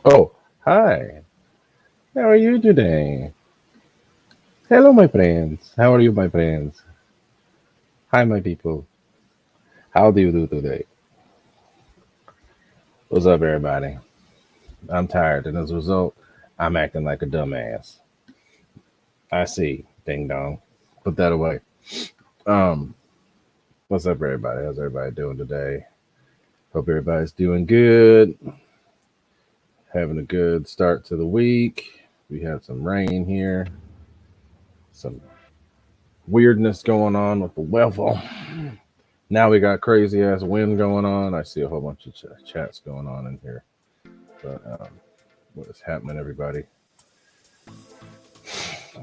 Oh, hi. How are you today? Hello, my friends. How are you, my friends? Hi, my people. How do you do today? What's up, everybody? I'm tired, and as a result, I'm acting like a dumbass. I see. Ding dong. Put that away. Um, what's up, everybody? How's everybody doing today? Hope everybody's doing good. Having a good start to the week. We had some rain here. Some weirdness going on with the weather. Now we got crazy ass wind going on. I see a whole bunch of chats going on in here. But what is happening, everybody?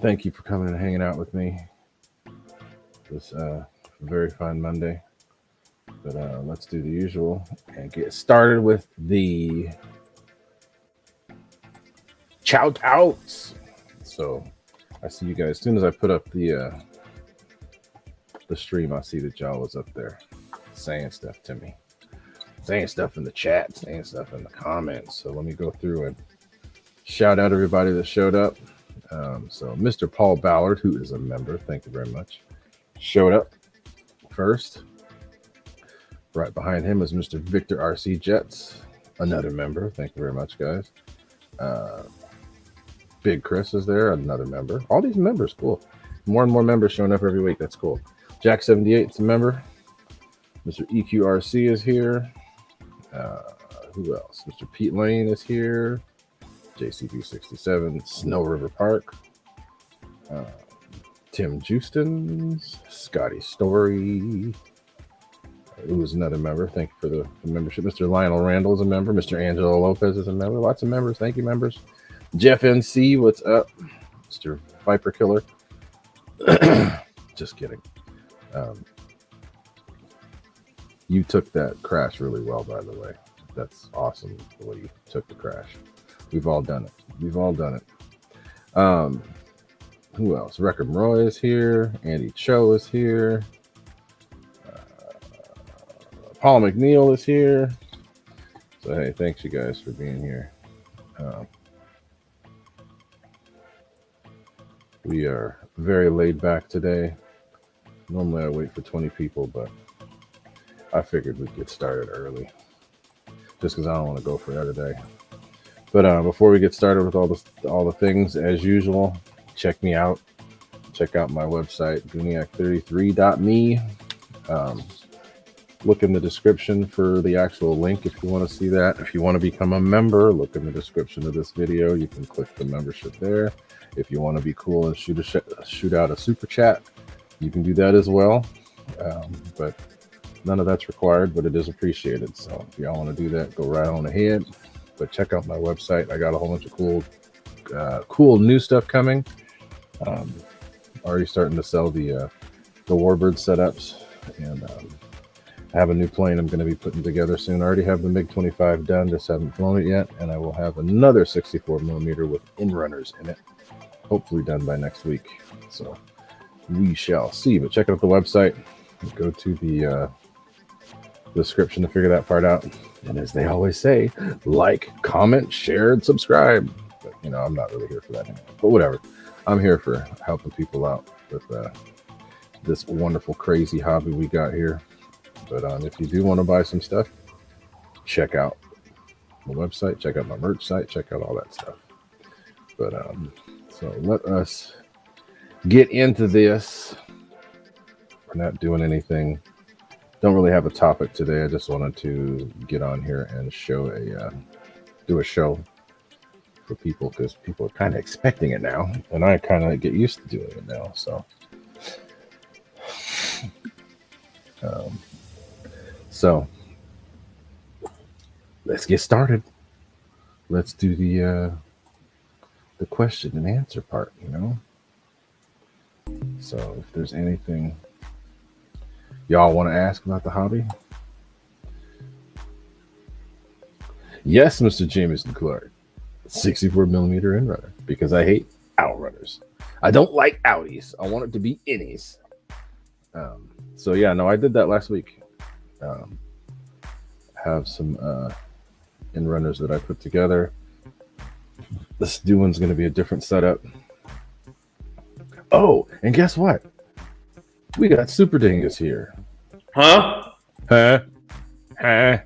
Thank you for coming and hanging out with me this very fine Monday. But let's do the usual and get started with the shout outs. So I see you guys. As soon as I put up the stream, I see that y'all was up there saying stuff to me, saying stuff in the chat, saying stuff in the comments. So let me go through and shout out everybody that showed up. So Mr. Paul Ballard, who is a member, thank you very much, showed up first. Right behind him is Mr. Victor RC Jets, another member. Thank you very much, guys. Big Chris is there, another member. All these members, cool. More and more members showing up every week. That's cool. Jack78 is a member. Mr. EQRC is here. Who else? Mr. Pete Lane is here. JCB67, Snow River Park. Tim Justin, Scotty Story, who is another member. Thank you for the membership. Mr. Lionel Randall is a member. Mr. Angelo Lopez is a member. Lots of members. Thank you, members. Jeff NC, what's up? Mr. Viper Killer. Just kidding. You took that crash really well, by the way. That's awesome the way you took the crash. We've all done it. Who else? Record Roy is here. Andy Cho is here. Paul McNeil is here. So, hey, thanks you guys for being here. We are very laid back today. Normally I wait for 20 people, but I figured we'd get started early just because I don't want to go forever today. But before we get started with all the things, as usual, check me out check out my website, Gooniac33.me. Look in the description for the actual link if you want to see that. If you want to become a member, look in the description of this video. You can click the membership there. If you want to be cool and shoot out a super chat, you can do that as well. But none of that's required, but it is appreciated. So if y'all want to do that, go right on ahead. But check out my website. I got a whole bunch of cool new stuff coming. Already starting to sell the Warbird setups, and I have a new plane I'm going to be putting together soon. I already have the MiG-25 done, just haven't flown it yet, and I will have another 64 millimeter with inrunners in it, hopefully done by next week. So we shall see. But check out the website. Go to the description to figure that part out. And as they always say, like, comment, share, and subscribe. But I'm not really here for that anymore. But whatever. I'm here for helping people out with this wonderful, crazy hobby we got here. But if you do want to buy some stuff, check out the website, check out my merch site, check out all that stuff. But so let us get into this. We're not doing anything. Don't really have a topic today. I just wanted to get on here and do a show for people, because people are kind of expecting it now, and I kind of get used to doing it now. So let's get started. Let's do the question and answer part. So if there's anything y'all want to ask about the hobby, yes, Mr. Jameson Clark, 64 millimeter inrunner, because I hate outrunners. I don't like outies. I want it to be innies. So yeah, no, I did that last week. Have some inrunners that I put together. This new one's going to be a different setup. Oh, and guess what? We got Super Dingus here. Huh? Hi.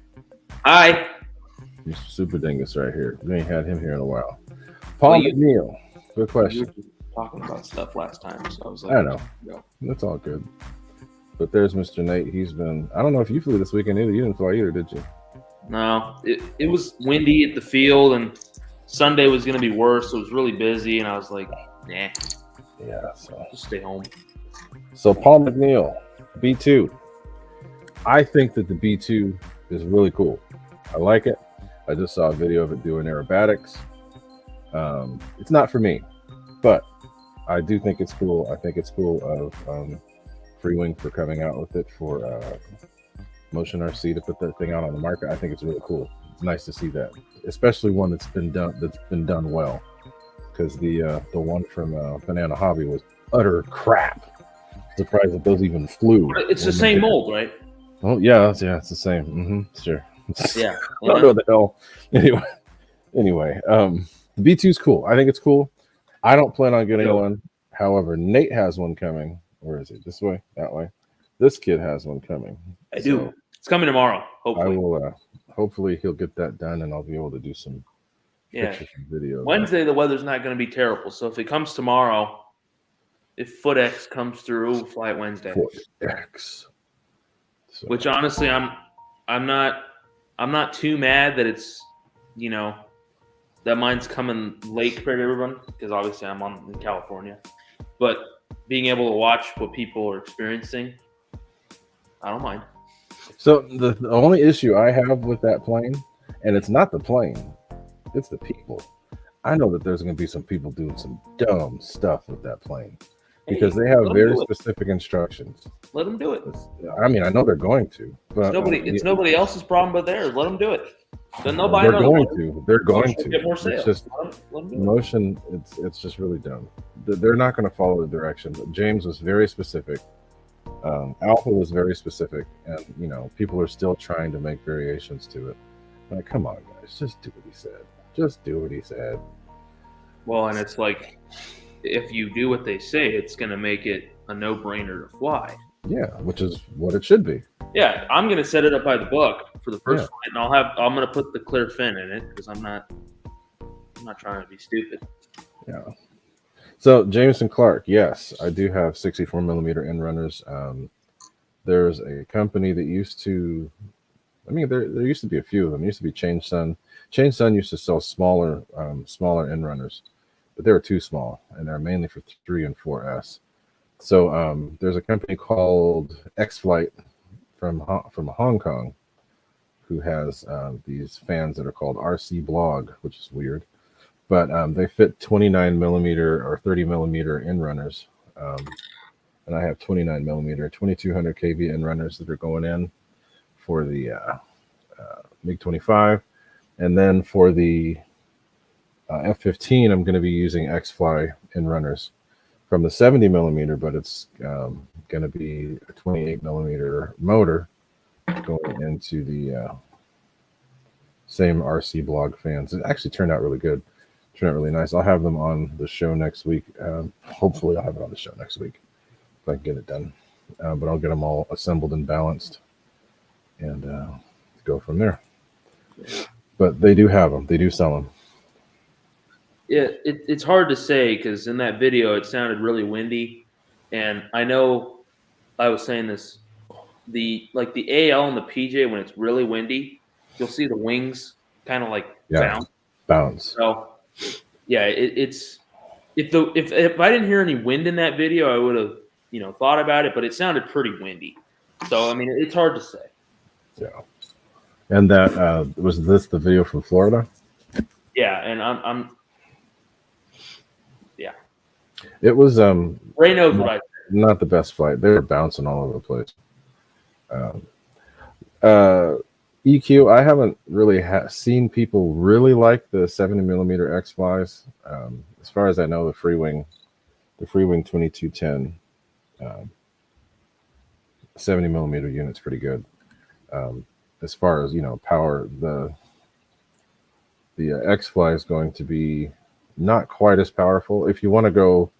Mr. Super Dingus right here. We ain't had him here in a while. Paul McNeil. Good question. You were talking about stuff last time, so I was like, I know. That's all good. But there's Mr. Nate. He's been, I don't know if you flew this weekend either. You didn't fly either, did you? No. It was windy at the field, and Sunday was going to be worse, so it was really busy, and I was like, nah. Yeah, so Just stay home. So Paul McNeil, B2. I think that the B2 is really cool. I like it. I just saw a video of it doing aerobatics. It's not for me, but I do think it's cool. I think it's cool of Freewing for coming out with it for Motion RC to put that thing out on the market. I think it's really cool. It's nice to see that, especially one that's been done well. Because the one from Banana Hobby was utter crap. Surprised that those even flew. It's the same mold, right? Oh yeah, it's the same. Sure. Yeah. I don't know what the hell. Anyway, the B2's cool. I think it's cool. I don't plan on getting one. However, Nate has one coming. Where is it? This way? That way? This kid has one coming. I do. It's coming tomorrow, hopefully. I will. Hopefully, he'll get that done, and I'll be able to do some pictures and videos. Wednesday, the weather's not going to be terrible. So if it comes tomorrow, if FootX comes through, we'll fly it Wednesday. FootX. So. Which honestly, I'm not too mad that it's, that mine's coming late compared to everyone, because obviously I'm in California. But being able to watch what people are experiencing, I don't mind. So the only issue I have with that plane, and it's not the plane, it's the people. I know that there's going to be some people doing some dumb stuff with that plane because they have very specific instructions. Let them do it. I mean, I know they're going to, but it's nobody else's problem but theirs. Let them do it. Then they're going to. Get more sales. It's just Motion. It's just really dumb. They're not going to follow the directions. James was very specific. Alpha was very specific, and people are still trying to make variations to it. Like, come on, guys, just do what he said. Just do what he said. Well, and it's like, if you do what they say, it's going to make it a no-brainer to fly. Yeah, which is what it should be. Yeah, I'm going to set it up by the book for the first flight, and I'm going to put the clear fin in it because I'm not trying to be stupid. Yeah. So Jameson Clark, yes, I do have 64 millimeter end runners. There's a company that used to, I mean, there used to be a few of them. There used to be Change Sun. Change Sun used to sell smaller end runners, but they were too small, and they're mainly for 3 and 4S. So there's a company called X Flight from Hong Kong who has these fans that are called RC Blog, which is weird, but they fit 29 millimeter or 30 millimeter end runners. And I have 29 millimeter, 2200 kV end runners that are going in for the MiG 25, and then for the F-15, I'm going to be using X-Fly end runners from the 70 millimeter, but it's going to be a 28 millimeter motor going into the same RC Blog fans. It actually turned out really good. Turned out really nice. I'll have them on the show next week. Hopefully, I'll have it on the show next week if I can get it done. But I'll get them all assembled and balanced and go from there. But they do have them. They do sell them. Yeah, it's hard to say because in that video it sounded really windy, and I know I was saying this, the AL and the PJ when it's really windy, you'll see the wings kind of like bounce. So yeah, it's if I didn't hear any wind in that video, I would have thought about it, but it sounded pretty windy. So I mean, it's hard to say. Yeah. And that was this the video from Florida? Yeah, and I'm yeah. It was Ray knows what I said. Not the best flight. They were bouncing all over the place. EQ, I haven't really seen people really like the 70 millimeter X-Flies. As far as I know, the Freewing 2210 70 millimeter unit's pretty good. As far as power, the X-Fly is going to be not quite as powerful. If you want to go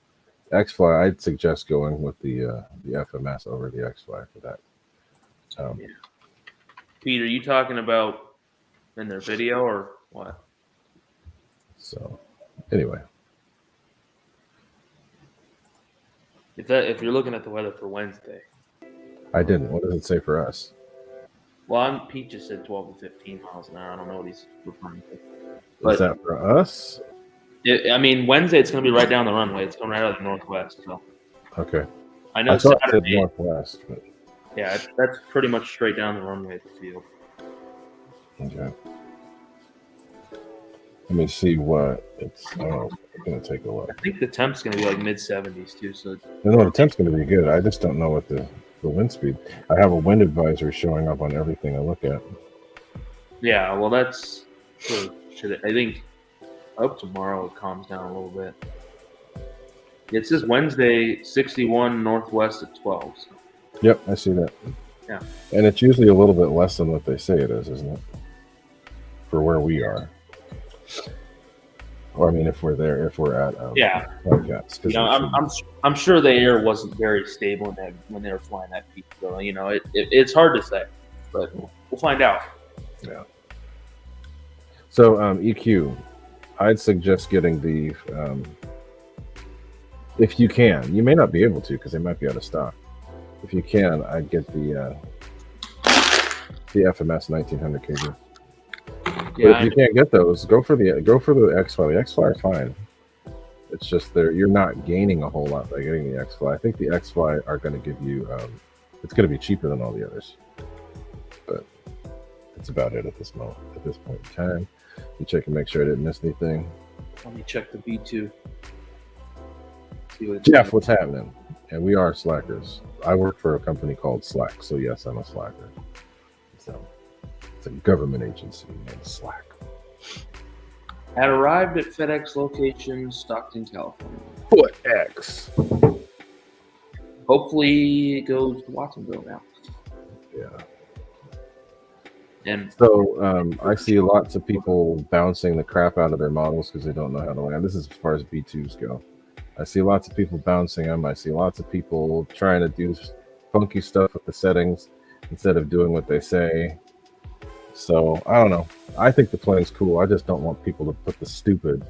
X-Fly, I'd suggest going with the FMS over the X-Fly for that. Yeah. Pete, are you talking about in their video or what? So, anyway, if you're looking at the weather for Wednesday, I didn't. What does it say for us? Well, Pete just said 12 to 15 miles an hour. I don't know what he's referring to. But is that for us? I mean, Wednesday it's going to be right down the runway. It's going right out of the northwest. So okay. I know thought Saturday, it said northwest, but yeah, that's pretty much straight down the runway at the field. Okay. Let me see what it's. Oh, it's going to take a look. I think the temp's going to be like mid-70s too. So No, the temp's going to be good. I just don't know what the wind speed. I have a wind advisory showing up on everything I look at. Yeah, well, that's today. I think I hope tomorrow it calms down a little bit. It says Wednesday 61 northwest at 12. So. Yep, I see that. Yeah, and it's usually a little bit less than what they say it is, isn't it? For where we are. Or I mean, if we're there, if we're at podcast. I'm sure the air wasn't very stable when they were flying that peak. So it's hard to say, but we'll find out. Yeah. So EQ, I'd suggest getting the if you can. You may not be able to because they might be out of stock. If you can, I'd get the FMS 1900 kV. Yeah, but if you can't get those, go for the X-Fly. The X-Fly are fine. It's just you're not gaining a whole lot by getting the X-Fly. I think the X-Fly are going to give you. It's going to be cheaper than all the others, but that's about it at this point in time. You check and make sure I didn't miss anything. Let me check the V2. Jeff, what's happening? And we are slackers. I work for a company called Slack, so yes, I'm a slacker. So it's a government agency named Slack. Had arrived at FedEx location, Stockton, California. Foot X. Hopefully it goes to Watsonville now. Yeah. And so I see lots of people bouncing the crap out of their models because they don't know how to land. This is as far as B2s go. I see lots of people bouncing them. I see lots of people trying to do funky stuff with the settings instead of doing what they say. So I don't know. I think the plane's cool. I just don't want people to put the stupid,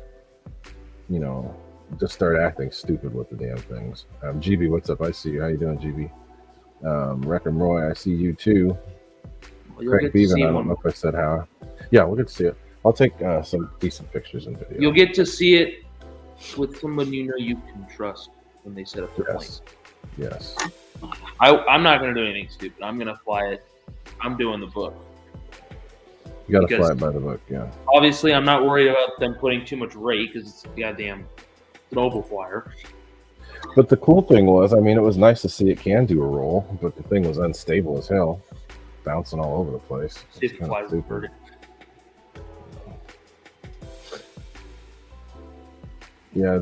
just start acting stupid with the damn things. GB, what's up? I see you. How you doing, GB? Wreck-Em Roy, I see you too. Well, you'll Craig get to Beaven, see I don't one. know if I said how. Yeah, we'll get to see it. I'll take some decent pictures and video. You'll get to see it with someone you know you can trust when they set up their plane. Yes. I'm not going to do anything stupid. I'm going to fly it. I'm doing the book. You got to Because- fly it by the book, yeah. Obviously, I'm not worried about them putting too much rate because it's a goddamn global flyer. But the cool thing was, I mean, it was nice to see it can do a roll, but the thing was unstable as hell, bouncing all over the place. See if it flies inverted. Yeah,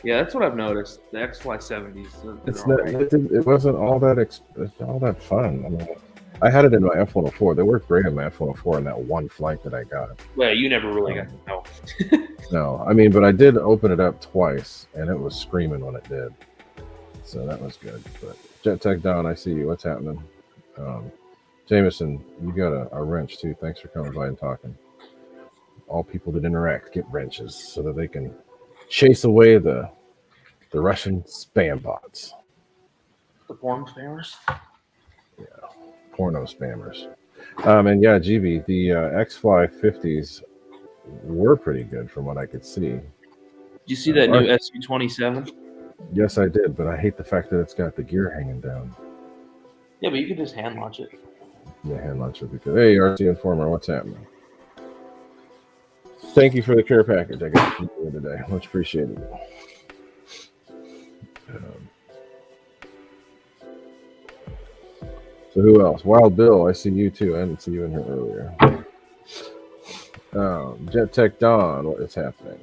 Yeah, that's what I've noticed. The XY70s. it's not, it wasn't all that fun. I mean, I had it in my F-104. They worked great in my F-104 in that one flight that I got. Well, you never really got to know. No, I mean, but I did open it up twice, and it was screaming when it did. So that was good. But Jet Tech Down, I see you. What's happening? Jameson, you got a wrench too. Thanks for coming by and talking. All people that interact get wrenches so that they can chase away the Russian spam bots. The porn spammers? Yeah, porno spammers. And yeah, GB, the X-Fly 50s were pretty good from what I could see. Did you see that new SU-27? Yes, I did, but I hate the fact that it's got the gear hanging down. Yeah, but you could just hand launch it. Yeah, hand launch would be good. Hey, RC Informer, what's happening? Thank you for the care package I got from you today. Much appreciated. So who else? Wild Bill, I see you too. I didn't see you in here earlier. Jet Tech Dawn, what is happening?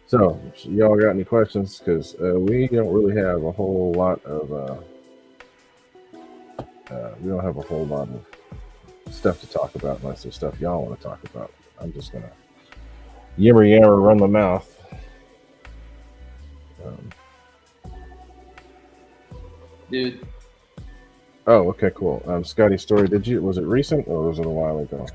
So, y'all got any questions? Because we don't really have a whole lot of stuff to talk about unless there's stuff y'all want to talk about. I'm just gonna yammer run my mouth. Dude. Oh, okay, cool. Scotty Story, was it recent or was it a while ago?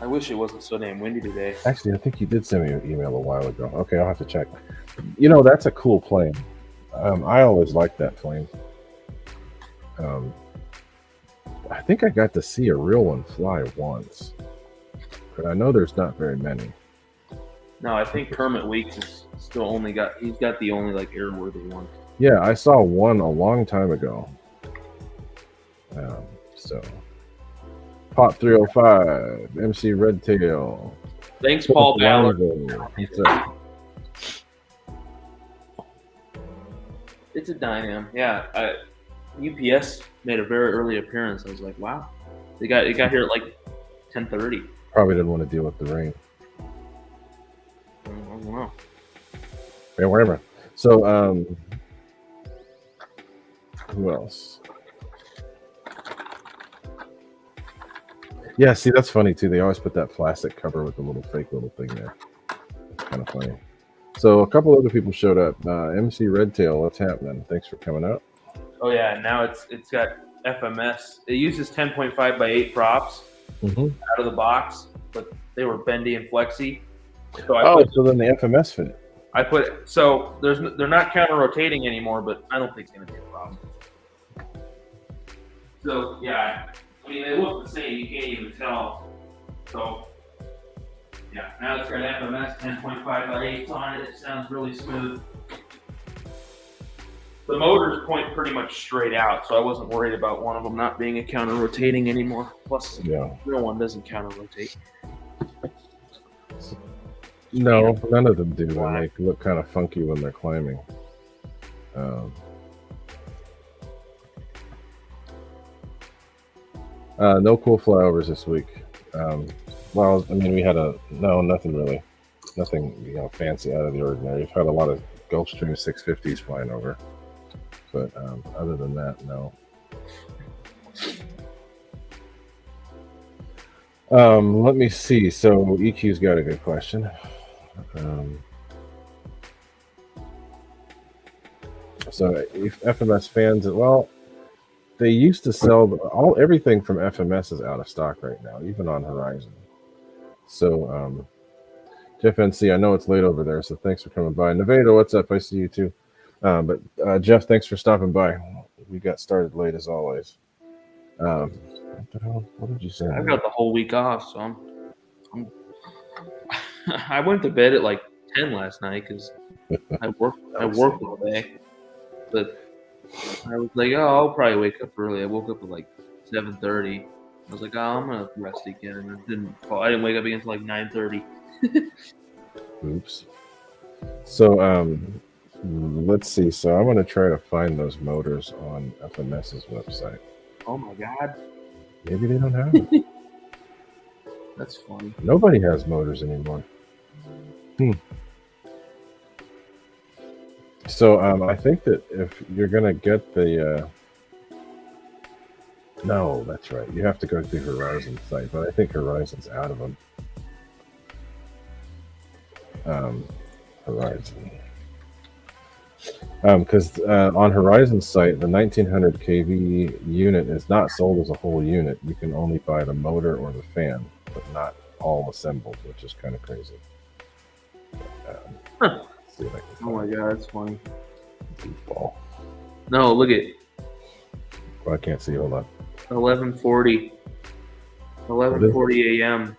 I wish it wasn't so damn windy today. Actually, I think you did send me an email a while ago. Okay, I'll have to check. You know, that's a cool plane. I always liked that plane. I think I got to see a real one fly once, but I know there's not very many. No, I think Kermit Weeks is still he's got the only like airworthy one. Yeah, I saw one a long time ago. So Pop 305, MC Redtail. Thanks, Paul Ballard. It's a Dynam. Yeah, UPS made a very early appearance. I was like, wow. It got here at like 10:30. Probably didn't want to deal with the rain. I don't know. Yeah, wherever. So, who else? Yeah, see, that's funny too. They always put that plastic cover with the little fake little thing there. It's kind of funny. So a couple other people showed up. MC Redtail, what's happening? Thanks for coming out. Oh yeah, now it's got FMS. It uses 10.5 by 8 props out of the box, but they were bendy and flexy. So so then the FMS fit. They're not counter rotating anymore, but I don't think it's gonna be a problem. So yeah, I mean they look the same. You can't even tell. So yeah, now it's got FMS 10.5 by 8 on it. It sounds really smooth. The motors point pretty much straight out, so I wasn't worried about one of them not being a counter rotating anymore. Plus, the real one doesn't counter rotate. No, none of them do. They look kind of funky when they're climbing. No cool flyovers this week. Well, I mean, we had nothing really. Nothing, fancy out of the ordinary. We've had a lot of Gulfstream 650s flying over. But other than that, no. Let me see. So EQ's got a good question. So if FMS fans, well, they used to sell everything from FMS is out of stock right now, even on Horizon. So, Jeff NC, I know it's late over there, so thanks for coming by. Nevada, what's up? I see you too. But Jeff, thanks for stopping by. We got started late as always. What the hell? What did you say? I've got the whole week off, so I'm I went to bed at like 10 last night because I worked all day. But I was like, oh, I'll probably wake up early. I woke up at like 7:30. I was like, oh, I'm gonna rest again, and I didn't wake up again until like 9:30. Oops. So, let's see. So I'm gonna try to find those motors on FMS's website. Oh my god, Maybe they don't have it. that's funny. Nobody has motors anymore. So I think that if you're gonna get the no, that's right. You have to go to the Horizon site, but I think Horizon's out of them. Horizon. Because on Horizon's site, the 1900 kV unit is not sold as a whole unit. You can only buy the motor or the fan, but not all assembled, which is kind of crazy. Huh. See if I can Oh my find god, that's funny. goofball. No, look at Well, I can't see. Hold on. 11:40 a.m.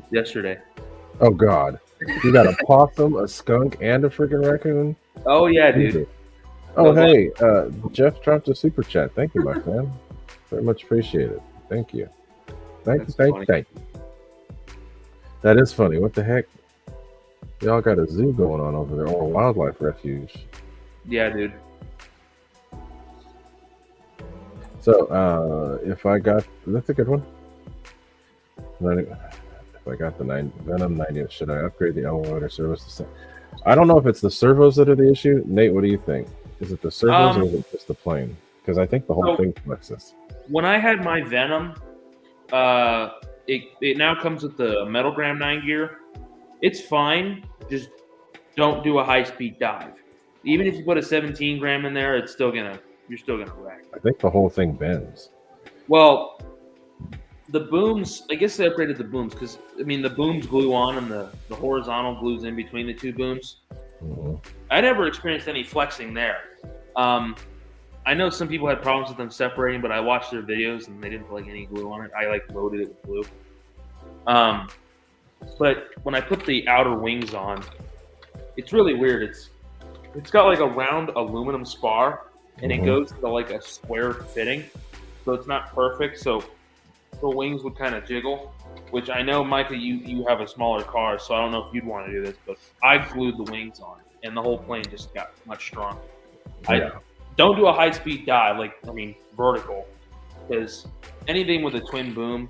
yesterday. Oh God, you got a possum, a skunk, and a freaking raccoon. Oh yeah, dude. Oh hey, Jeff dropped a super chat. Thank you, my friend. Very much appreciated. Thank you. Thank you. That is funny. What the heck? Y'all got a zoo going on over there, or a wildlife refuge. Yeah, dude. So, if I got that's a good one. If I got the Venom 90, should I upgrade the elevator service? I don't know if it's the servos that are the issue. Nate, what do you think? Is it the servos or is it just the plane? Because I think the whole thing flexes. When I had my Venom, it now comes with the Metalgram 9 gear. It's fine. Just don't do a high speed dive. Even if you put a 17 gram in there, you're still gonna wreck. I think the whole thing bends. Well, the booms, I guess they upgraded the booms because I mean the booms glue on and the horizontal glues in between the two booms. Mm-hmm. I never experienced any flexing there. I know some people had problems with them separating, but I watched their videos and they didn't put like any glue on it. I like loaded it with glue. But when I put the outer wings on, it's really weird. It's got like a round aluminum spar and it goes to like a square fitting, so it's not perfect. So the wings would kind of jiggle, which I know, Micah, you have a smaller car, so I don't know if you'd want to do this, but I glued the wings on, and the whole plane just got much stronger. Yeah. I don't do a high-speed dive, vertical, because anything with a twin boom,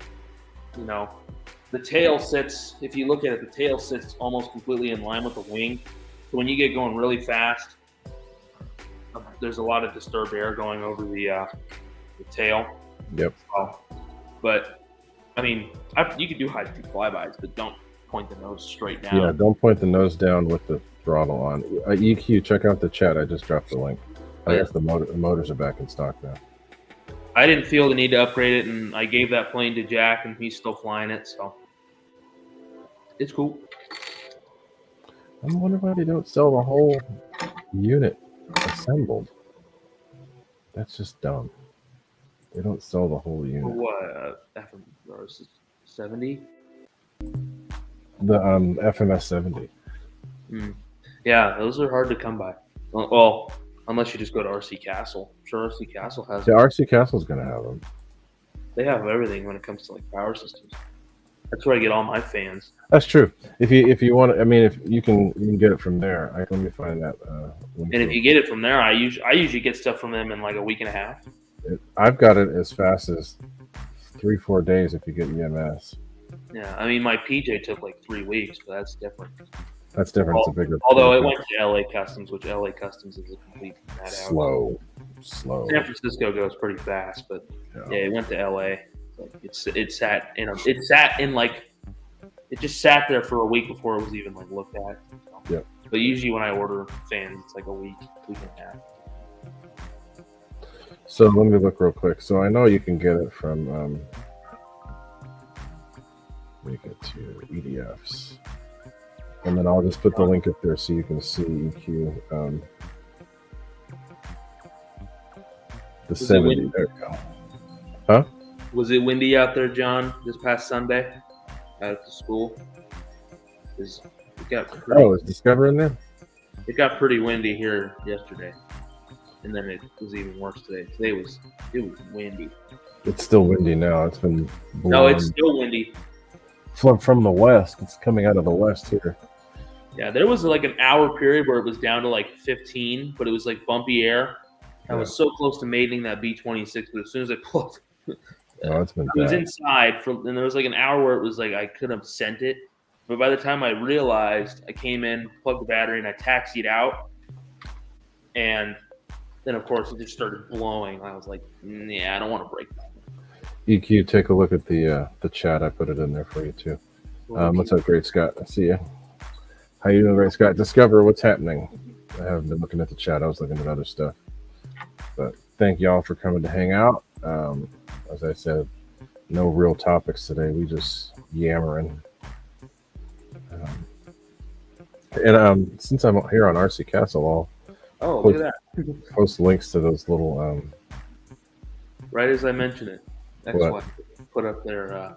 the tail sits, if you look at it, the tail sits almost completely in line with the wing. So when you get going really fast, there's a lot of disturbed air going over the tail. Yep. But I mean, you could do high-speed flybys, but don't point the nose straight down. Yeah, don't point the nose down with the throttle on. EQ, check out the chat. I just dropped the link. I guess the motors are back in stock now. I didn't feel the need to upgrade it, and I gave that plane to Jack, and he's still flying it, so it's cool. I wonder why they don't sell the whole unit assembled. That's just dumb. They don't sell the whole unit. What? FMS 70? The FMS 70. Yeah, those are hard to come by. Well, unless you just go to RC Castle. I'm sure RC Castle has The RC Castle's gonna have them. They have everything when it comes to like power systems. That's where I get all my fans. That's true. If you want, I mean, if you can get it from there. Let me find that. And if you get it from there, I usually get stuff from them in like a week and a half. I've got it as fast as 3-4 days if you get EMS. Yeah, I mean, my PJ took like 3 weeks, but that's different. That's different. It's a bigger. Although it went to LA Customs, which LA Customs is a complete slow. San Francisco goes pretty fast, but yeah, it went to LA. It sat just sat there for a week before it was even like looked at. So. Yep. But usually when I order fans, it's like a week and a half. So let me look real quick. So I know you can get it from Make it to EDFs. And then I'll just put the link up there so you can see EQ. The 70. There we go. Huh? Was it windy out there, John, this past Sunday at the school? It Is Discover in there? It got pretty windy here yesterday, and then it was even worse today. Today it was windy. It's still windy now. It's been blowing. No, it's still windy. From the west. It's coming out of the west here. Yeah, there was like an hour period where it was down to like 15, but it was like bumpy air. I was so close to mating that B-26, but as soon as I pulled, it's been I was inside and there was like an hour where it was like I could have sent it. But by the time I realized, I came in, plugged the battery, and I taxied out. And then, of course, it just started blowing. I was like, yeah, I don't want to break that. EQ, take a look at the chat. I put it in there for you, too. What's up, Great Scott? I see you. How you doing, Great Scott? Discover what's happening. I haven't been looking at the chat. I was looking at other stuff. But thank y'all for coming to hang out. As I said, no real topics today. We just yammering. And since I'm here on RC Castle, look at that. Post links to those little. Right as I mentioned it, that's why I put up their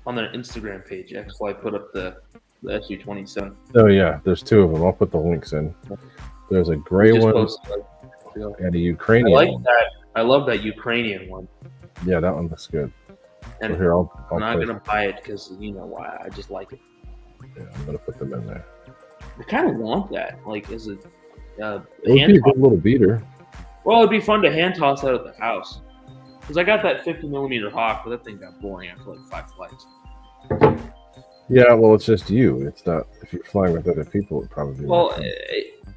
on their Instagram page. That's why I put up the SU-27. Oh yeah, there's two of them. I'll put the links in. There's a gray one and a Ukrainian. I like that. I love that Ukrainian one. Yeah, that one looks good. And so here, I'm not gonna buy it because you know why. I just like it. Yeah, I'm gonna put them in there. I kind of want that. Like, is it? It would be a good little beater. Well, it'd be fun to hand toss out at the house. Because I got that 50mm Hawk, but that thing got boring after like 5 flights. Yeah, well, it's just you. It's not. If you're flying with other people, it'd probably be. Well,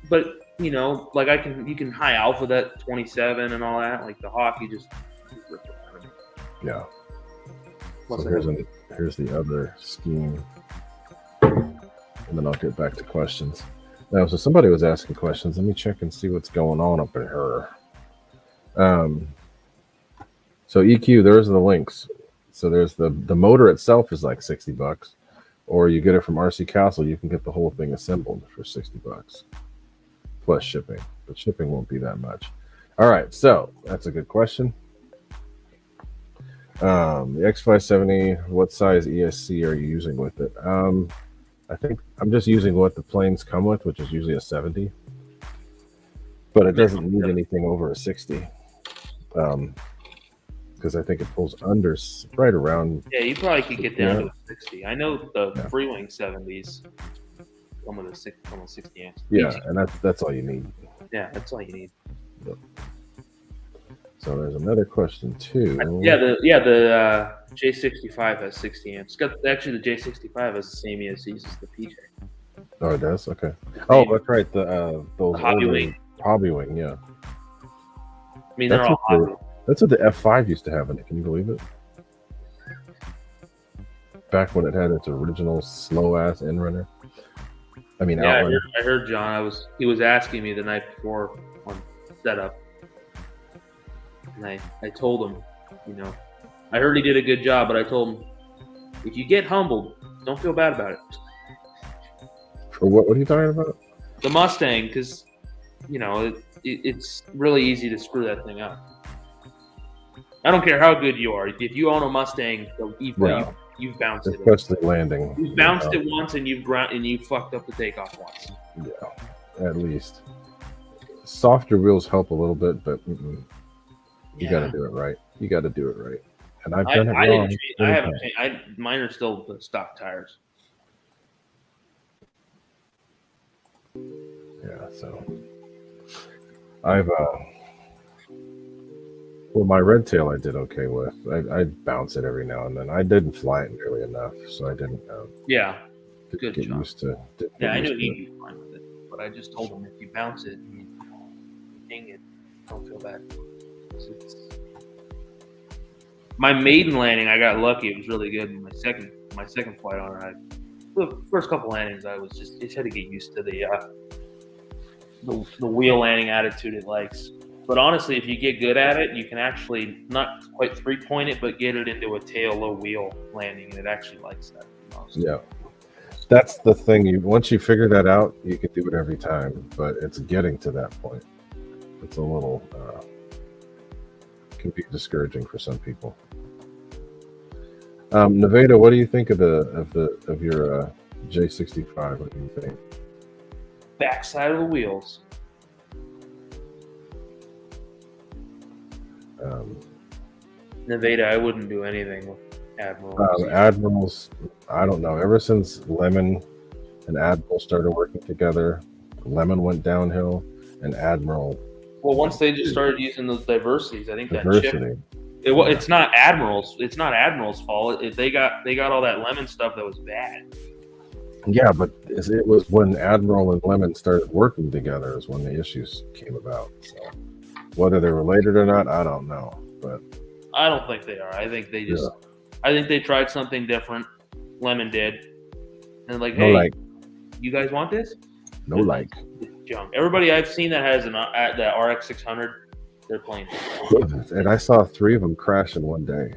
but you know, like you can high alpha that 27 and all that. Like the Hawk, you just rip it out of it. Yeah. So here's the other scheme, and then I'll get back to questions. Now, so somebody was asking questions. Let me check and see what's going on up in her. So EQ, there's the links. So there's the motor itself is like $60, or you get it from RC Castle. You can get the whole thing assembled for $60 plus shipping, but shipping won't be that much. All right, so that's a good question. The X570, what size ESC are you using with it? I think I'm just using what the planes come with, which is usually a 70, but it doesn't need anything over a 60. Because I think it pulls under right around. Yeah, you probably could get down to a 60. I know the Freewing 70s come with a 60 amps. Yeah, and that's all you need. Yeah, that's all you need. Yep. So there's another question too. The J65 has 60 amps. Actually, the J65 has the same ESCs as the PJ. Oh, it does. Okay. Oh, that's right. Those Hobby Wing. Yeah. I mean, they're all hobby. That's what the F5 used to have in it. Can you believe it? Back when it had its original slow-ass inrunner. I mean, yeah, I heard John. He was asking me the night before on setup, and I told him, you know, I heard he did a good job, but I told him, if you get humbled, don't feel bad about it. For what? What are you talking about? The Mustang, because you know it's really easy to screw that thing up. I don't care how good you are. If you own a Mustang, you've bounced it. Especially landing. You've bounced it once, and you fucked up the takeoff once. Yeah, at least. Softer wheels help a little bit, but you got to do it right. You got to do it right. And I've done it wrong. I haven't changed. Mine are still the stock tires. Yeah, so I've well, my red tail I did okay with. I bounce it every now and then. I didn't fly it nearly enough, so I didn't. Good get job. used to. I knew he'd be fine with it, but I just told him if you bounce it, ding it, don't feel bad. My maiden landing, I got lucky. It was really good. My second flight on it, the first couple landings, I just had to get used to the wheel landing attitude it likes. But honestly, if you get good at it, you can actually not quite 3-point it, but get it into a tail low wheel landing, and it actually likes that the most. Yeah. That's the thing. Once you figure that out, you can do it every time. But it's getting to that point. It's a little can be discouraging for some people. Nevada, what do you think of your J65? What do you think? Backside of the wheels. Nevada, I wouldn't do anything with Admiral. Admirals, I don't know. Ever since Lemon and Admiral started working together, Lemon went downhill, and Admiral. Well, once they just started using those diversities, I think Diversity. that chip. It's not Admiral's. It's not Admiral's fault. They got all that Lemon stuff that was bad. Yeah, but it was when Admiral and Lemon started working together is when the issues came about. So whether they're related or not, I don't know. But I don't think they are. I think they just. Yeah. I think they tried something different. Lemon did, and like, hey, you guys want this? No like. Junk. Everybody I've seen that has the RX 600, they're playing. And I saw 3 of them crash in one day.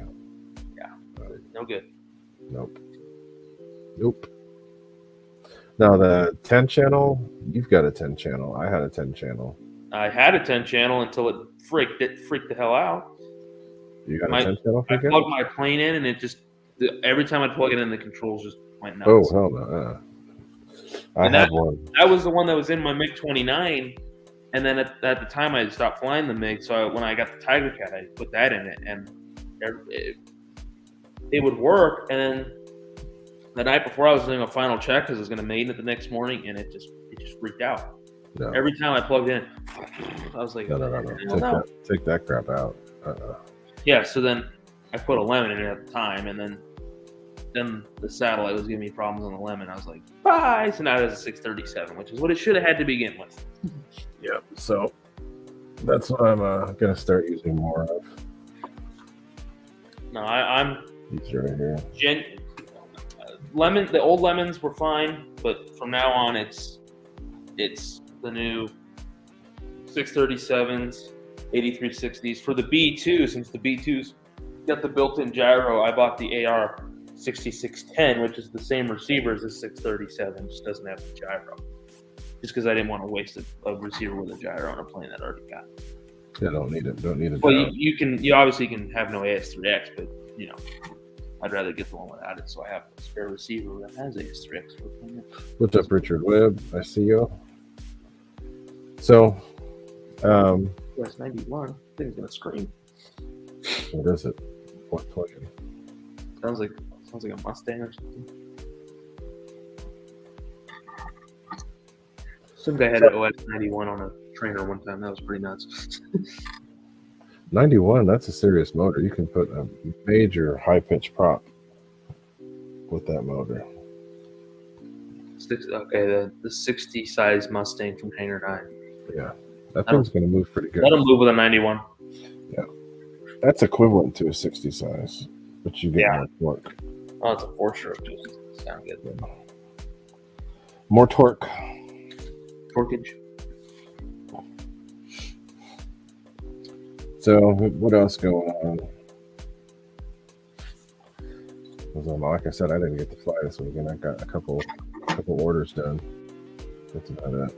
Yeah, no good. Nope. Now the 10 channel, you've got a 10 channel. I had a 10 channel. I had a 10 channel until it freaked the hell out. You got a 10 channel? I plugged my plane in, and it just every time I plug it in, the controls just went nuts. Oh hell no! I had one. That was the one that was in my MiG-29, and then at the time I had stopped flying the MiG. So when I got the Tiger Cat, I put that in it, and it would work. And then the night before, I was doing a final check because I was going to maiden it the next morning, and it just freaked out. No. Every time I plugged in, I was like, no. Take that crap out. Yeah, so then I put a Lemon in it at the time, and then the satellite was giving me problems on the Lemon. I was like, bye. So now it has a 637, which is what it should have had to begin with. Yeah, so that's what I'm going to start using more of. No, I'm these right here. Lemon. The old Lemons were fine, but from now on, it's the new 637s, 8360s for the B2. Since the B2's got the built-in gyro, I bought the AR 6610, which is the same receiver as the 637, just doesn't have the gyro. Just because I didn't want to waste a receiver with a gyro on a plane that I already got. Yeah, don't need it. Well, you obviously can have no AS3X, but I'd rather get the one without it, so I have a spare receiver that has AS3X. What's up, Richard Webb? I see you. So, US 91. I think it's gonna scream. What is it? What plane? Sounds like a Mustang or something. Some guy had an OS 91 on a trainer one time. That was pretty nuts. 91, that's a serious motor. You can put a major high-pitch prop with that motor. Okay, the 60 size Mustang from Hangar 9. Yeah, that thing's going to move pretty good. Let him move with a 91. Yeah, that's equivalent to a 60 size, but you get more torque. Oh, it's a 4-stroke too. Sound good. Yeah. More torque. Torquage. So, what else going on? Like I said, I didn't get to fly this weekend. I got a couple orders done. That's about it.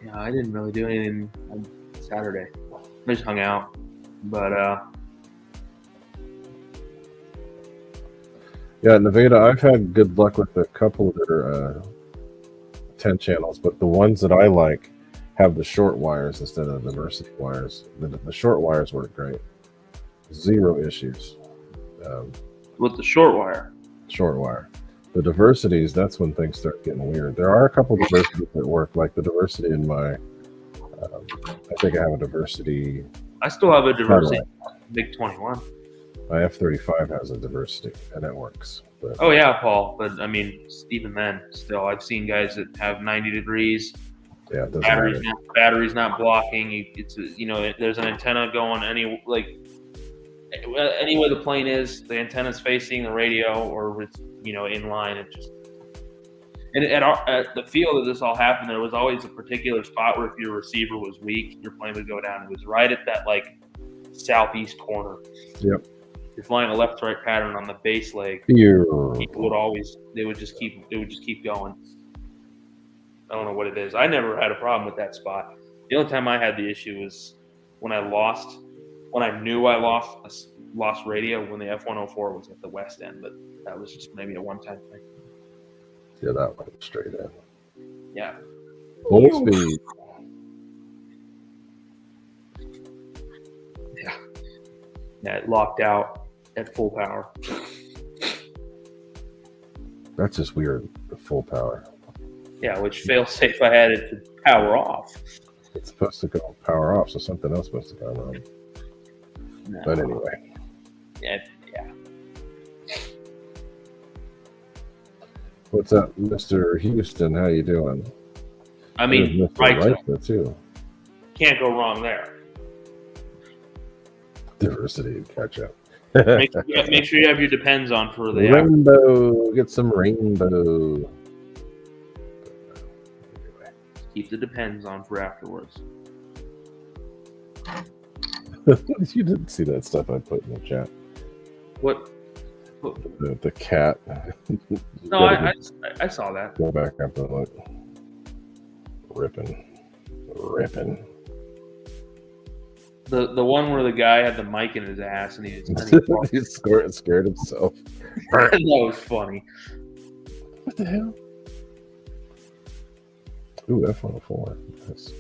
Yeah, I didn't really do anything on Saturday. I just hung out. But yeah, Nevada, I've had good luck with a couple that are 10 channels, but the ones that I like have the short wires instead of the diversity wires. The short wires work great. Zero issues. With the short wire. Short wire. The diversities, that's when things start getting weird. There are a couple diversities that work, like the diversity in my, I think I have a diversity. I still have a diversity MiG-21. My F-35 has a diversity, and it works. But, oh, yeah, Paul. But, I mean, even then, still, I've seen guys that have 90 degrees. Yeah, it doesn't battery's not blocking. It's there's an antenna going any way the plane is. The antenna's facing the radio, or it's in line. It just And at the field that this all happened, there was always a particular spot where if your receiver was weak, your plane would go down. It was right at that like southeast corner. Yep. You're flying a left-right pattern on the base leg. Beautiful. People would just keep going. I don't know what it is. I never had a problem with that spot. The only time I had the issue was when I knew I lost radio when the F-104 was at the west end, but that was just maybe a one-time thing. Yeah, that went straight in. Yeah. Full speed. Yeah, it locked out at full power. That's just weird, the full power. Yeah, which fail-safe I had it to power off. It's supposed to go power off, so something else must have gone wrong. No. But anyway. Yeah. What's up, Mr. Houston? How you doing? I mean, Mr. Reichler, too. Can't go wrong there. Diversity and catch up. Make sure you have your depends on for the rainbow. Get some rainbow. Keep the depends on for afterwards. You didn't see that stuff I put in the chat. What? The cat. No, I saw that. Go back up and look. Ripping. The one where the guy had the mic in his ass and he he scared himself. That was funny. What the hell? Ooh, F-104. Nice.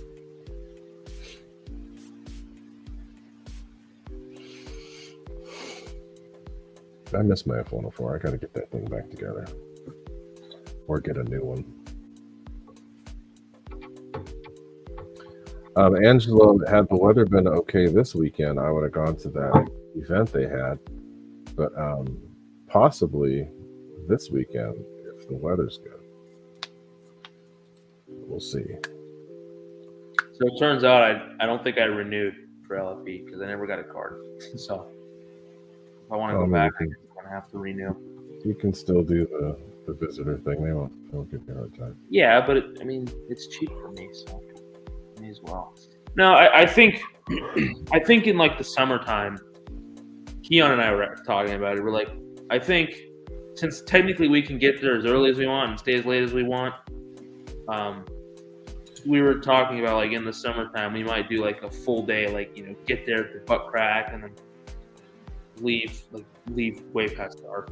I miss my F-104. I gotta get that thing back together. Or get a new one. Angelo, had the weather been okay this weekend, I would have gone to that event they had. But possibly this weekend, if the weather's good. We'll see. So it turns out I don't think I renewed for LFE because I never got a card. So if I want to go back, I'm going to have to renew. You can still do the visitor thing. They won't give you a hard time. Yeah, but it's cheap for me, so may as well. No, I think in like the summertime, Keon and I were talking about it. We're like, I think since technically we can get there as early as we want and stay as late as we want, we were talking about like in the summertime we might do like a full day, like get there at the butt crack and then leave way past dark.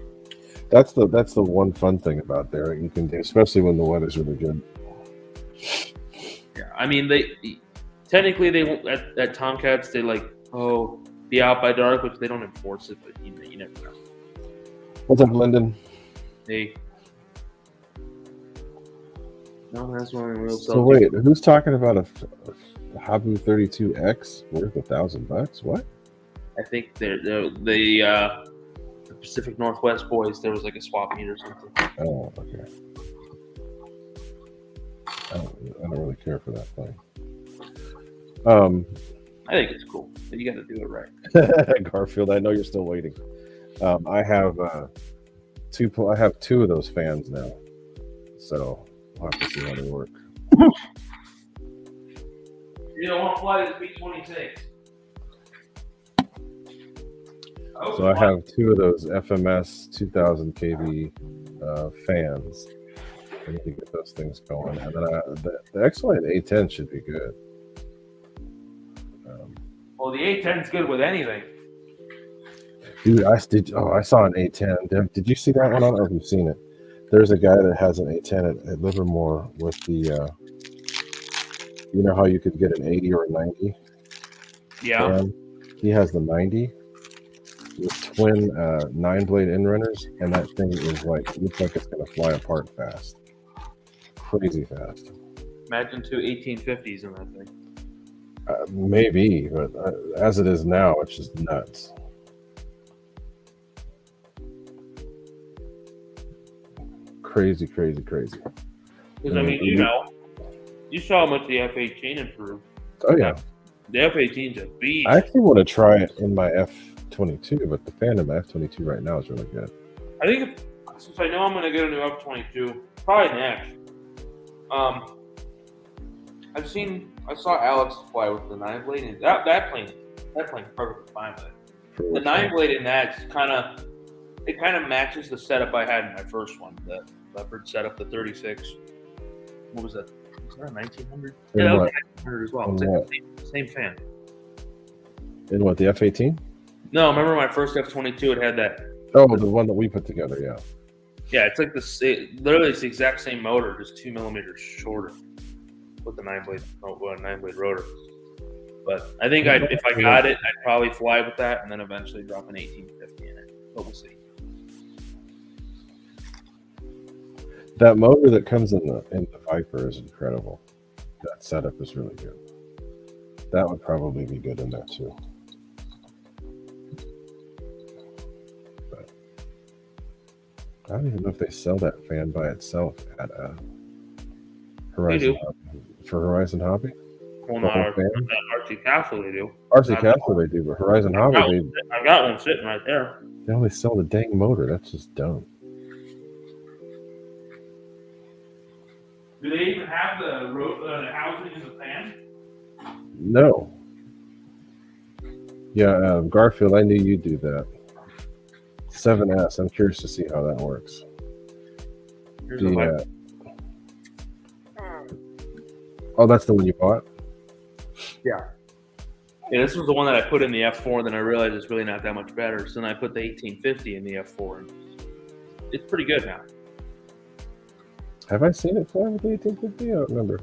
That's the one fun thing about there you can do, especially when the weather's really good. Yeah, I mean they won't at Tomcats they like be out by dark, which they don't enforce it, but you never know. What's up, Lyndon? No, that's one real. So wait, who's talking about a Habu 32X worth $1,000? What? I think the Pacific Northwest boys. There was like a swap meet or something. Oh, okay. I don't really care for that thing. I think it's cool, but you got to do it right. Garfield, I know you're still waiting. I have two of those fans now, so we'll have to see how they work. You don't want to fly this B-26. So I have two of those FMS 2000 kV fans. I need to get those things going, and then the X-Line A10 should be good. Well, the A10's good with anything. Dude, I saw an A10. Did you see that one? I don't know if you've seen it. There's a guy that has an A10 at Livermore with the, you know how you could get an 80 or a 90? Yeah. And he has the 90 with twin 9-blade inrunners, and that thing is looks like it's going to fly apart fast. Crazy fast. Imagine two 1850s in that thing. Maybe, but as it is now, it's just nuts. Crazy. Because, I mean, you saw how much the F-18 improved. Oh, yeah. The F-18's a beast. I actually want to try it in my F-22, but the fan of my F-22 right now is really good. I think since I know I'm going to get a new F-22, Probably next. I saw Alex fly with the 9-blade, and that plane's perfectly fine with it. The 9-blade in that's kind of matches the setup I had in my first one, the Leopard setup, the 36. What was that? Was that a 1900? Yeah, that was a 1900 as well. It's like same fan. In what, the F-18? No, remember my first F-22? It had that. Oh, the one that we put together, yeah. Yeah, it's like literally it's the exact same motor, just 2 millimeters shorter with the 9-blade rotor. But I think if I got it, I'd probably fly with that and then eventually drop an 1850 in it. But we'll see. That motor that comes in the Viper is incredible. That setup is really good. That would probably be good in there too. But I don't even know if they sell that fan by itself at Horizon Hobby. For Horizon Hobby? Well, not RC Castle they do. RC Castle they do, but Horizon Hobby I've got one sitting right there. They only sell the dang motor. That's just dumb. Do they even have the housing in the fan? No. Yeah, Garfield, I knew you'd do that. 7S, I'm curious to see how that works. Oh, that's the one you bought? Yeah. Yeah, this was the one that I put in the F4, and then I realized it's really not that much better. So then I put the 1850 in the F4, and it's pretty good now. Have I seen it fly with the 1850? I don't remember.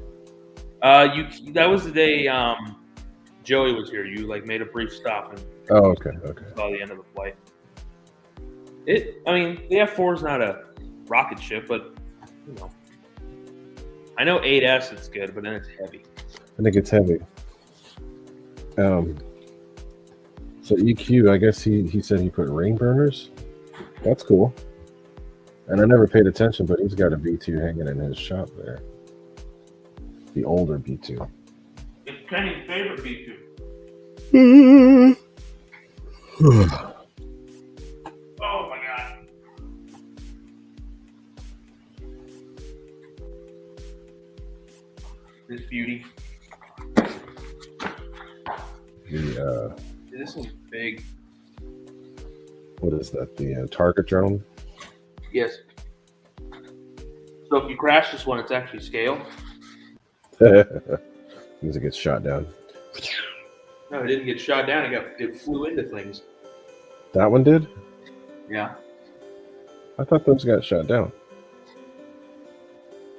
That was the day Joey was here. You made a brief stop and okay. Saw the end of the flight. The F4 is not a rocket ship, but I know 8S it's good, but then it's heavy. I think it's heavy. So EQ, I guess he said he put ring burners. That's cool. And I never paid attention, but he's got a B2 hanging in his shop there. The older B2. It's Kenny's favorite B2. Oh my god. This beauty. This is big. What is that? The target drone? Yes. So if you crash this one, it's actually scale. Means it gets shot down. No, it didn't get shot down. It flew into things. That one did? Yeah. I thought those got shot down.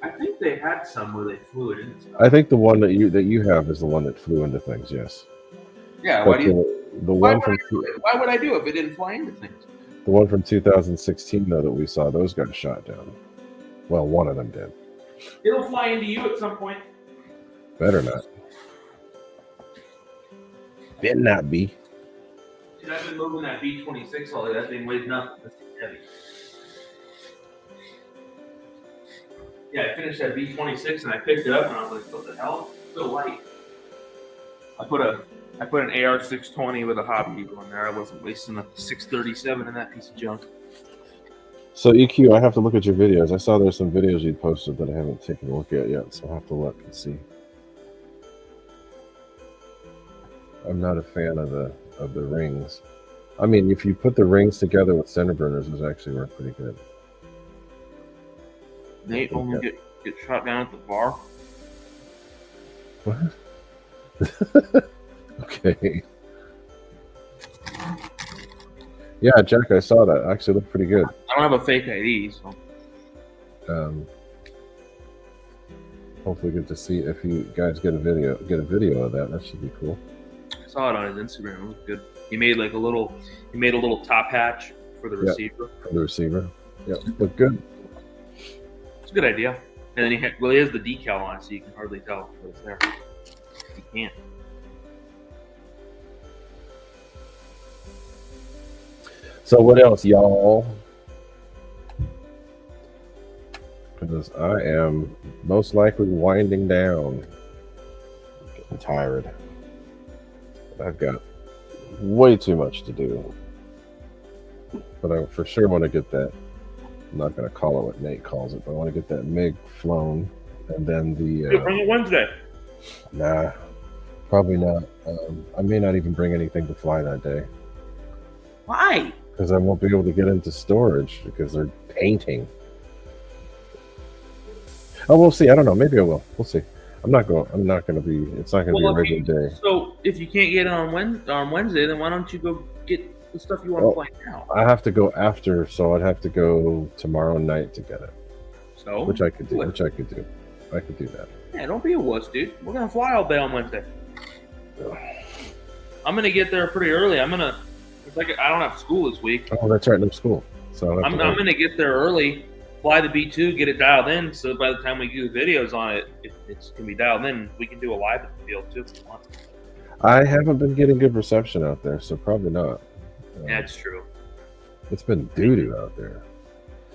I think they had some where they flew it into stuff. I think the one that you have is the one that flew into things. Yes. Yeah. Why would I do it if it didn't fly into things? The one from 2016, though, that we saw, those got shot down. Well, one of them did. It'll fly into you at some point. Better not. Better not be. Dude, I've been moving that B-26 all day. That thing weighs nothing. That's heavy. Yeah, I finished that B-26 and I picked it up and I was like, what the hell? It's so light. I put an AR-620 with a hobby eagle in there. I wasn't wasting a 637 in that piece of junk. So EQ, I have to look at your videos. I saw there's some videos you posted that I haven't taken a look at yet, so I'll have to look and see. I'm not a fan of the rings. I mean, if you put the rings together with center burners, those actually work pretty good. Nate only get shot down at the bar. What? Okay. Yeah, Jack, I saw that. Actually looked pretty good. I don't have a fake ID, so. Hopefully get to see if you guys get a video of that. That should be cool. I saw it on his Instagram. It looked good. He made a little top hatch for the receiver. For the receiver. Yeah, looked good. It's a good idea. And then he has the decal on it, so you can hardly tell that it's there. You can't. So what else, y'all? Because I am most likely winding down. I'm getting tired. I've got way too much to do. But I for sure want to get that I'm not going to call it what Nate calls it, but I want to get that MiG flown, and then Dude, bring it Wednesday. nah, probably not. I may not even bring anything to fly that day Why? because I won't be able to get into storage because they're painting. Oh, we'll see. I don't know. Maybe I will. We'll see. I'm not going to be. It's not going to be a regular day. So if you can't get it on Wednesday, then why don't you go get the stuff you want to fly now? I have to go after, so I'd have to go tomorrow night to get it. So Which I could do. I could do that. Yeah, don't be a wuss, dude. We're gonna fly all day on Wednesday. I'm gonna get there pretty early. It's like I don't have school this week. Oh, that's right. No school. So I'm gonna get there early, fly the B2, get it dialed in. So by the time we do videos on it, it's gonna be dialed in. We can do a live at the field too if you want. I haven't been getting good reception out there, so probably not. Yeah, it's true. It's been doo-doo out there.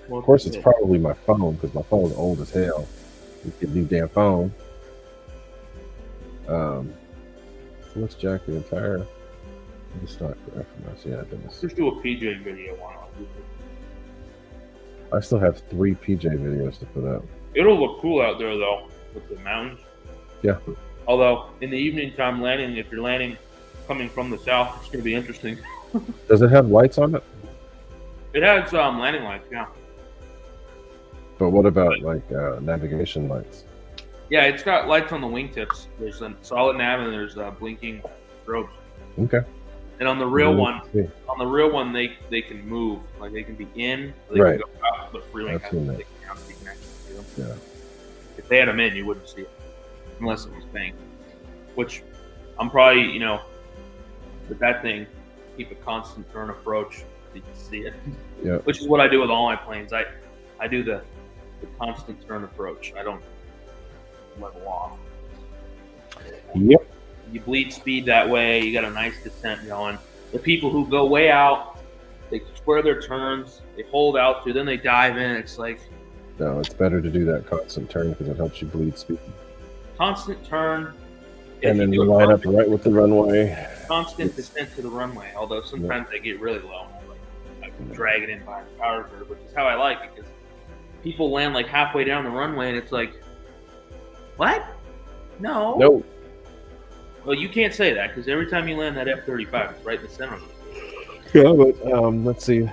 Well, Of course, it's probably my phone because my phone's old as hell. You get a new damn phone. So let's jack the entire. It's not for FMS. Yeah, it does. Just do a PJ video on it. I still have 3 PJ videos to put up. It'll look cool out there though, with the mountains. Yeah. Although in the evening time landing, if you're landing coming from the south, it's gonna be interesting. Does it have lights on it? It has landing lights, yeah. But what about like navigation lights? Yeah, it's got lights on the wingtips. There's a solid nav and there's blinking strobes. Okay. And on the real one, they can move. Like they can be in, or they Right. can go out, but freeway I've has seen to that. take account to be connected to them. Yeah. If they had them in, you wouldn't see it unless it was banked. Which I'm probably, with that thing, keep a constant turn approach so you can see it. Yeah. Which is what I do with all my planes. I do the constant turn approach. I don't level off. Yep. You bleed speed that way. You got a nice descent going. The people who go way out, they square their turns, they hold out to, then they dive in. It's like No, it's better to do that constant turn because it helps you bleed speed. constant turn. And then you line up right with the runway. Constant descent to the runway. Although sometimes they get really low. I drag it in by the power curve, which is how I like it because people land like halfway down the runway and it's like, what? No. No. Well, you can't say that because every time you land that F-35, it's right in the center of it. Yeah, but let's see.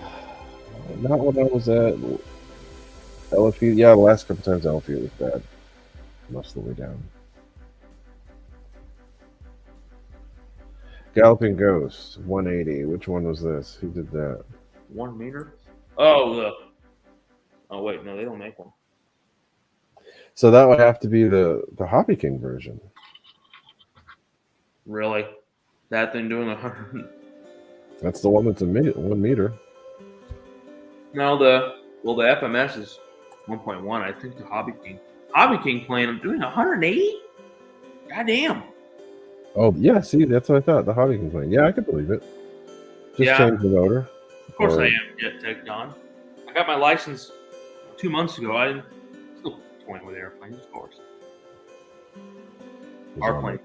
Not when I was at LFU. Yeah, the last couple times LFU was bad. Most of the way down. Galloping Ghost, 180. Which one was this? Who did that? 1 meter? Oh, wait, no, they don't make one. So that would have to be the Hobby King version. Really? That thing doing 100? That's the one that's 1 meter. No, the FMS is 1.1. I think the Hobby King plane, I'm doing 180? Goddamn. Oh, yeah, see, that's what I thought. The Hobby King plane. Yeah, I could believe it. Just change the motor. Of course I am jet tech, Don. I got my license 2 months ago. I'm still toying with airplanes, of course. Our plane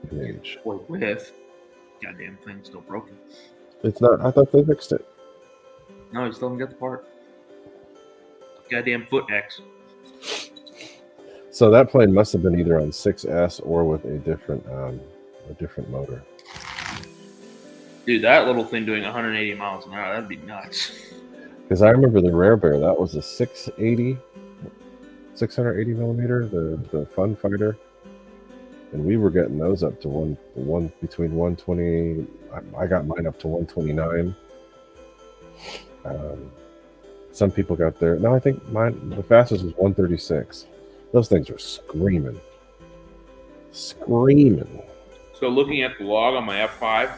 with goddamn thing still broken. It's not. I thought they fixed it. No, he still haven't got the part. Goddamn foot X. So that plane must have been either on 6S or with a different motor. Dude, that little thing doing 180 miles an hour, that'd be nuts. Because I remember the Rare Bear, that was a 680 millimeter, the Fun Fighter. And we were getting those up to one between 120. I got mine up to 129. Some people got there. No, I think the fastest was 136. Those things were screaming. So looking at the log on my F5,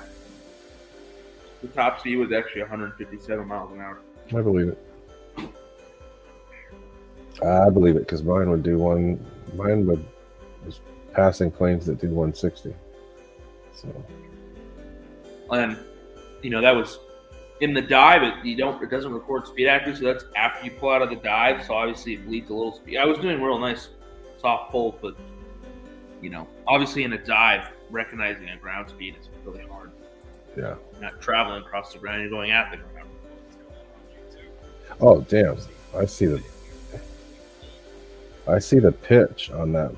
the top speed was actually 157 miles an hour. I believe it. I believe it because mine was passing planes that do 160. So. And that was in the dive. It doesn't record speed accuracy. So that's after you pull out of the dive. So obviously it bleeds a little speed. I was doing real nice soft pulls, but obviously in a dive, recognizing a ground speed is really hard. Yeah. You're not traveling across the ground. You're going at the ground. Oh damn! I see the pitch on that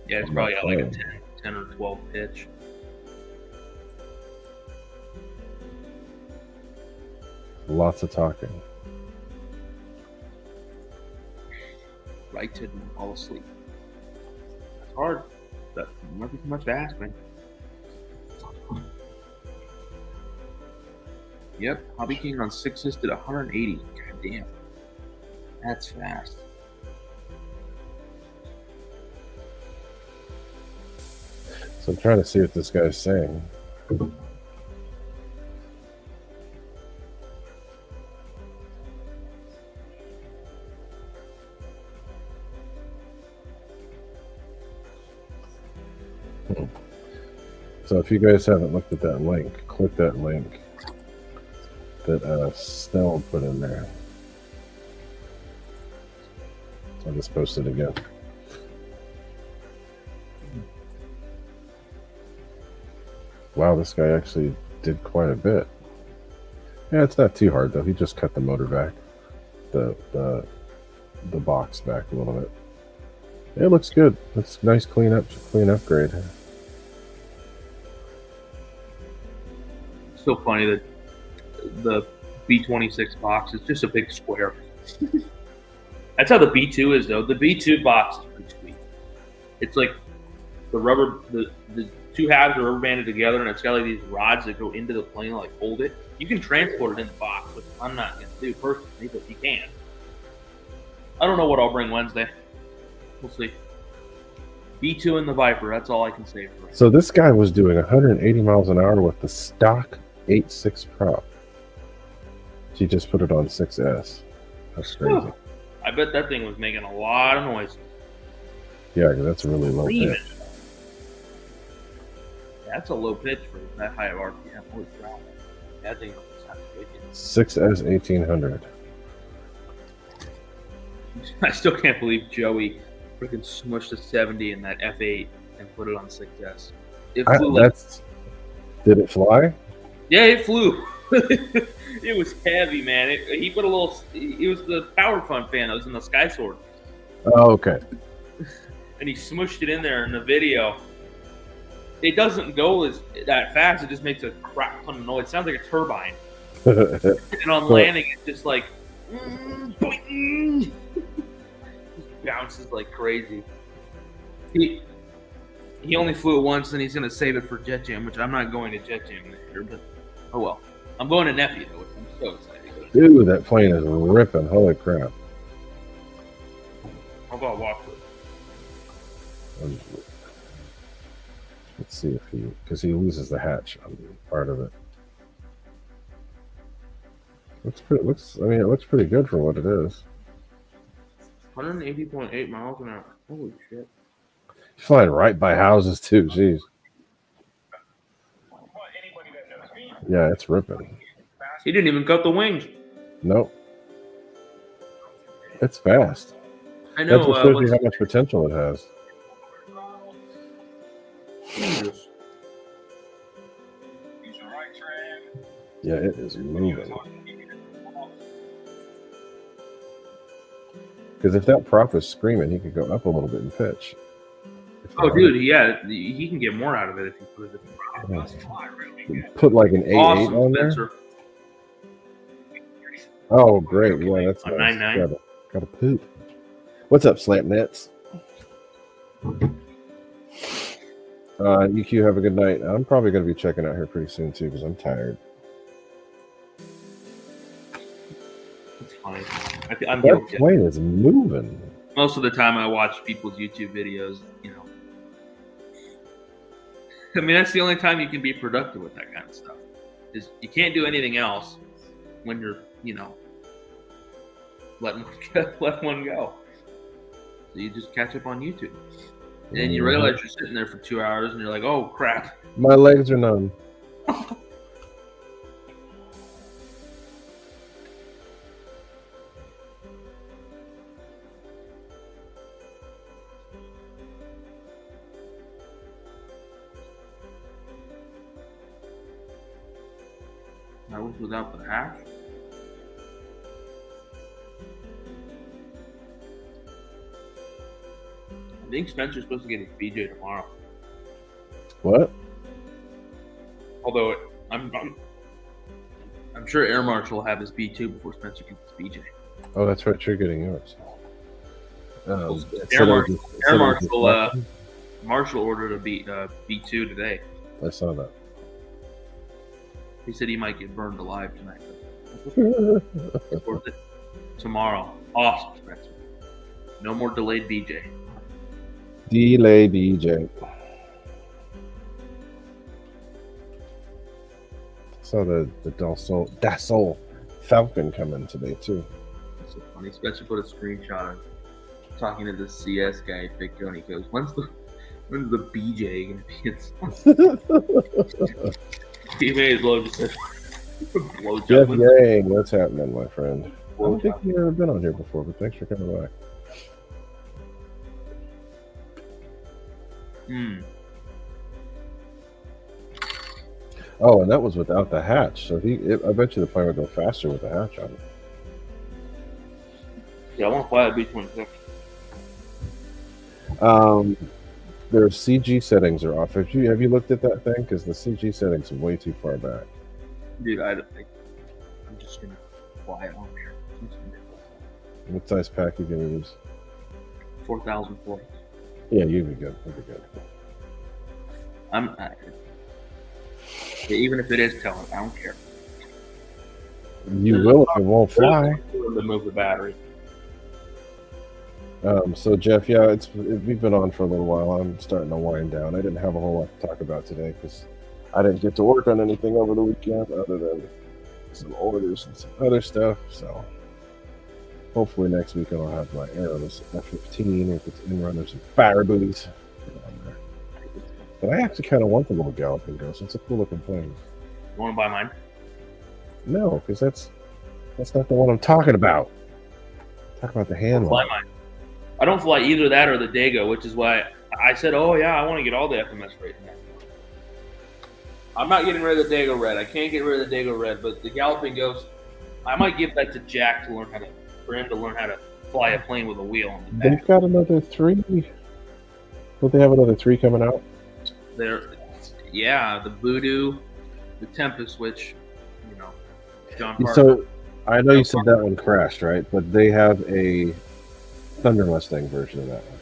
Yeah, it's on probably that got like a plane. 10 or 12 pitch. Lots of talking. Right to fall asleep. That's hard. That might be too much to ask, man. Yep, Hobby King on 6s did 180. God damn. That's fast. So I'm trying to see what this guy's saying. So if you guys haven't looked at that link, click that link that Snell put in there. I'll just post it again. Wow, this guy actually did quite a bit. Yeah, it's not too hard though. He just cut the motor back, the box back a little bit. It looks good. It's nice clean upgrade. It's so funny that the B26 box is just a big square. That's how the B2 is, though. The B2 box is pretty sweet. It's like the two halves are rubber banded together, and it's got like these rods that go into the plane to like hold it. You can transport it in the box, which I'm not going to do personally, but you can. I don't know what I'll bring Wednesday. We'll see. B2 and the Viper. That's all I can say for it. So this guy was doing 180 miles an hour with the stock 8.6 prop. She just put it on 6S. That's crazy. I bet that thing was making a lot of noise. Yeah, because that's a really low pitch. That's a low pitch for that high of RPM. Holy crap. That thing sounds wicked. 6S 1800. I still can't believe Joey freaking smushed a 70 in that F8 and put it on 6S. It flew Did it fly? Yeah, it flew. It was heavy, man. He put a little. It was the Power Fun fan that was in the Sky Sword. Oh, okay. And he smushed it in there in the video. It doesn't go that fast. It just makes a crap ton of noise. It sounds like a turbine. And on landing, it's just like boing, bounces like crazy. He only flew it once, and he's gonna save it for Jet Jam, which I'm not going to Jet Jam this year. But oh well. I'm going to Nephew though, which I'm so excited. Dude, that plane is ripping. Holy crap. I'll go walk it. Let's see if because he loses the hatch on part of it. It looks pretty good for what it is. 180.8 miles an hour. Holy shit. He's flying right by houses too, jeez. Yeah, it's ripping. He didn't even cut the wings. Nope. It's fast. I know. That just shows you how much potential it has. Jesus. Yeah, it is moving. Because if that prop is screaming, he could go up a little bit in pitch. Oh, dude, yeah, he can get more out of it if he put it. Put like an 8.8 awesome, on there. Spencer. Oh, great! Yeah, that's A nice. 9.9. Gotta poop. What's up, Slant Nets? EQ, have a good night. I'm probably gonna be checking out here pretty soon too because I'm tired. It's funny. I'm That guilty. plane is moving. Most of the time, I watch people's YouTube videos. I mean, that's the only time you can be productive with that kind of stuff. Is you can't do anything else when you're, letting one go. So you just catch up on YouTube, and then you realize you're sitting there for 2 hours, and you're like, "Oh crap, my legs are numb." I was without the hatch." I think Spencer's supposed to get his BJ tomorrow. What? Although I'm sure Air Marshal will have his B2 before Spencer gets his BJ. Oh, that's right. You're getting yours. Marshall ordered a B2 today. I saw that. He said he might get burned alive tonight. Worth it. Tomorrow. Awesome, Spencer. No more delayed BJ. Delay BJ. Saw the Dassault Falcon come in today too. That's so funny. Spencer put a screenshot of talking to the CS guy, Victor, and he goes, "When's the BJ gonna be in?" He may as well just blow Jeff Yang, what's happening, my friend? I don't think you've ever been on here before, but thanks for coming by. Oh, and that was without the hatch. So I bet you the plane would go faster with the hatch on it. Yeah, I want to fly a B-26. Their CG settings are off. Have you looked at that thing? Because the CG settings are way too far back. Dude, I'm just gonna fly it on here. What size pack you gonna use? 4,000 Yeah, you'd be good. You'd be good. Even if it is telling, I don't care. You will if it won't fly. Remove the battery. So Jeff, yeah, we've been on for a little while. I'm starting to wind down. I didn't have a whole lot to talk about today because I didn't get to work on anything over the weekend other than some orders and some other stuff. So hopefully next week I'll have my Arrows F-15 with its in-runners and fire booties on there. But I actually kind of want the little Galloping Ghost. It's a cool looking plane. You want to buy mine? No, because that's not the one I'm talking about. Talk about the hand Fly one. mine. I don't fly either that or the Dago, which is why I said, "Oh yeah, I want to get all the FMS right now." I'm not getting rid of the Dago Red. I can't get rid of the Dago Red, but the Galloping Ghost, I might give that to Jack for him to learn how to fly a plane with a wheel on the back. They've got another 3. Don't they have another 3 coming out? The Voodoo, the Tempest, which John Parker. So I know you said that one crashed, right? But they have a Thunder Mustang version of that one.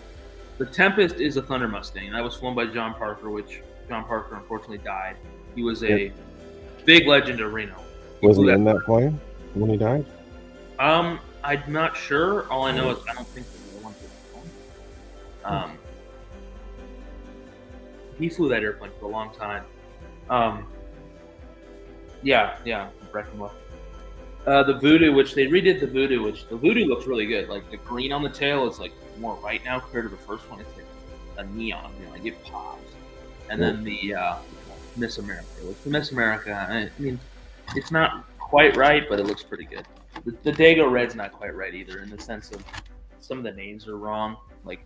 The Tempest is a Thunder Mustang. That was flown by John Parker, which John Parker unfortunately died. He was a big legend of Reno. Was he in that plane when he died? I'm not sure. All I know is I don't think the one flown. He flew that airplane for a long time. Wrecked him up. The Voodoo, which they redid the Voodoo, which the Voodoo looks really good. Like the green on the tail is like more white now compared to the first one. It's like a neon, like it pops. And then the Miss America, which the Miss America, I mean, it's not quite right, but it looks pretty good. The Dago Red's not quite right either, in the sense of some of the names are wrong. Like,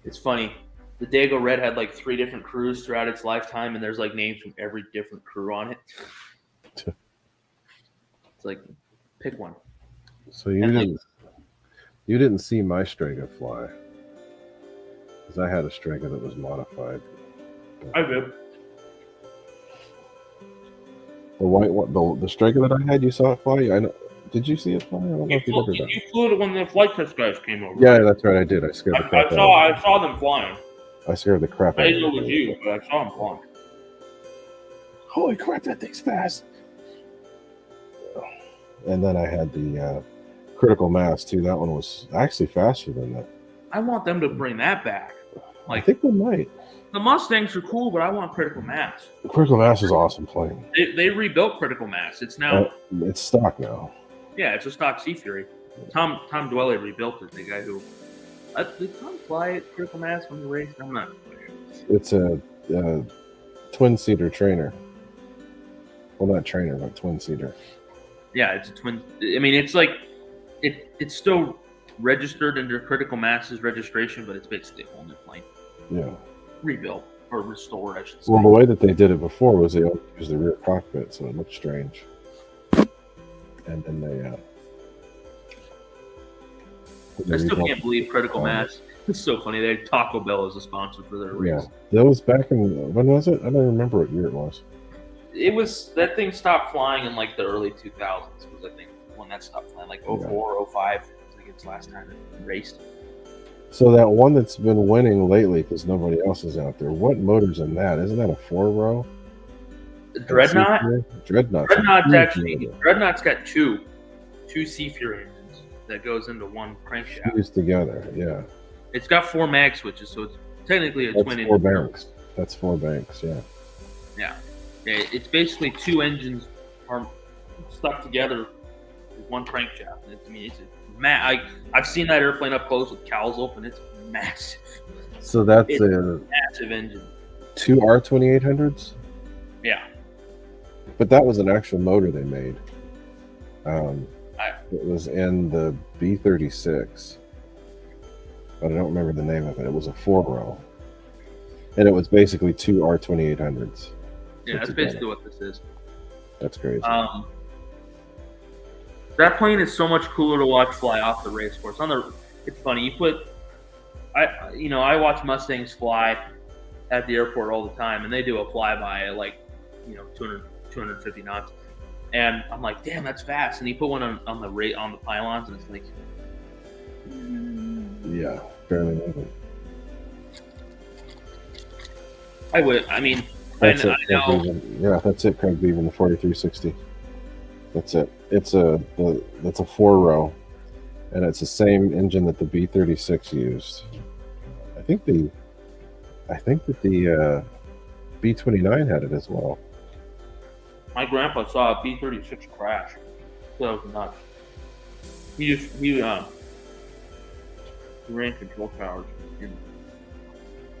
it's funny. The Dago Red had like 3 different crews throughout its lifetime, and there's like names from every different crew on it. It's like, pick one. So you didn't see my Strega fly, because I had a Strega that was modified. I did. The white one, the Strega that I had, you saw it fly. I know. Did you see it fly? I don't know if you did or not. You flew it when the flight test guys came over. Yeah, that's right. I did. I scared the crap out of them. I saw them flying. I scared the crap out of them. I didn't know it was you, but I saw them flying. Holy crap, that thing's fast. And then I had the Critical Mass too. That one was actually faster than that. I want them to bring that back. I think they might. The Mustangs are cool, but I want Critical Mass. The Critical Mass is awesome plane. They rebuilt Critical Mass. It's now it's stock now. Yeah, it's a stock Sea Fury. Tom Dwelly rebuilt it. The guy who did Tom fly at Critical Mass when he raced? I'm not sure. It's a twin-seater trainer. Well, not trainer, but twin-seater. Yeah, it's a twin. I mean, it's like it's still registered under Critical Mass's registration, but it's basically a whole new plane. Yeah. Rebuilt or restored, I should say. Well, the way that they did it before was they only used the rear cockpit, so it looked strange. And then I still can't believe Critical Mass. It's so funny. They had Taco Bell as a sponsor for their race. Yeah, that was back in, when was it? I don't remember what year it was. It was, that thing stopped flying in like the early 2000s. Was, I think, when that stopped flying, like 04, 05. I think it's the last time it raced. So that one that's been winning lately because nobody else is out there. What motor's in that? Isn't that a 4-row? Dreadnought. Dreadnought's actually. Dreadnought's got two Sea Fury engines that goes into one crankshaft. Fused together, yeah. It's got 4 mag switches, so it's technically a twin engine. 4 banks. That's 4 banks, yeah. Yeah. It's basically 2 engines are stuck together with one crankshaft. I mean, it's I've seen that airplane up close with cowls open. It's massive. So that's it's a massive engine. 2 R2800s? Yeah. But that was an actual motor they made. It was in the B-36. But I don't remember the name of it. It was a 4-row. And it was basically 2 R2800s. Yeah, that's basically what this is. That's crazy. That plane is so much cooler to watch fly off the race course. It's funny. I watch Mustangs fly at the airport all the time, and they do a flyby at like 200, 250 knots, and I'm like, damn, that's fast. And you put one on the pylons, and it's like, yeah, barely moving. That's it, I know. Yeah, that's it, Craig Beaver, the 4360. That's it. It's a 4-row, and it's the same engine that the B-36 used. I think that the B-29 had it as well. My grandpa saw a B-36 crash. So that was nuts. He ran control towers.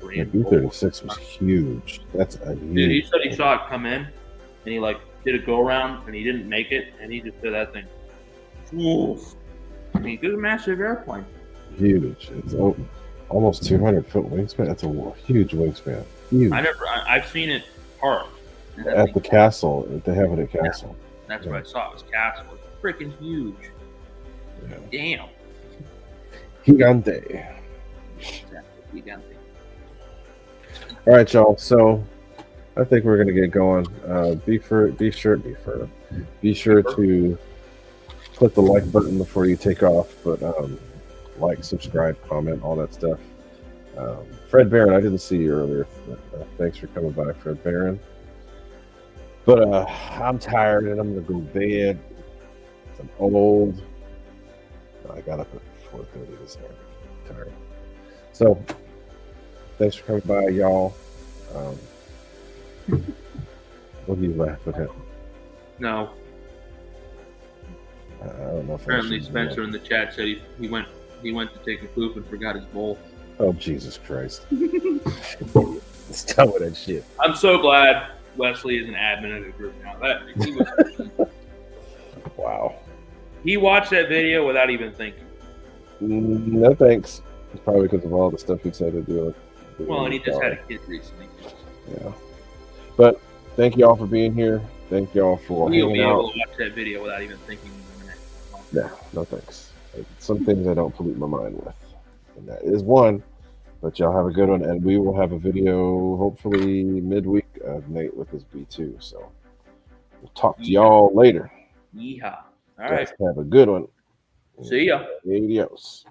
The B-36 was huge. That's a huge. Dude, he said he saw it come in, and he did a go around, and he didn't make it, and he just did that thing. Oof. I mean, it's a massive airplane. Huge. It's almost 200-foot wingspan. That's a huge wingspan. Huge. I've seen it parked at the castle. They have it at Castle. Yeah, that's what I saw. It was Castle. It's freaking huge. Yeah. Damn. Gigante. Exactly. Gigante. All right, y'all. So I think we're gonna get going. Be sure to click the like button before you take off. But like, subscribe, comment, all that stuff. Fred Barron, I didn't see you earlier. Thanks for coming by, Fred Barron. But I'm tired and I'm gonna go to bed. I'm old. I got up at 4:30 this morning. I'm tired. So thanks for coming by, y'all. What are you laughing at? No. I don't know if apparently Spencer in the chat said he went to take a poop and forgot his bowl. Oh, Jesus Christ. Stop with that shit. I'm so glad Wesley is an admin of the group now. Wow. He watched that video without even thinking. No thanks. It's probably because of all the stuff he's had to do. Well, and he just had a kid recently. Yeah. But thank you all for being here. Thank you all for He'll hanging be out. able to watch that video without even thinking. Yeah, no thanks. Some things I don't pollute my mind with. And that is one. But y'all have a good one. And we will have a video hopefully midweek of Nate with his B2. So we'll talk to y'all later. Yeehaw. All Guys, right. have a good one. See ya. Adios.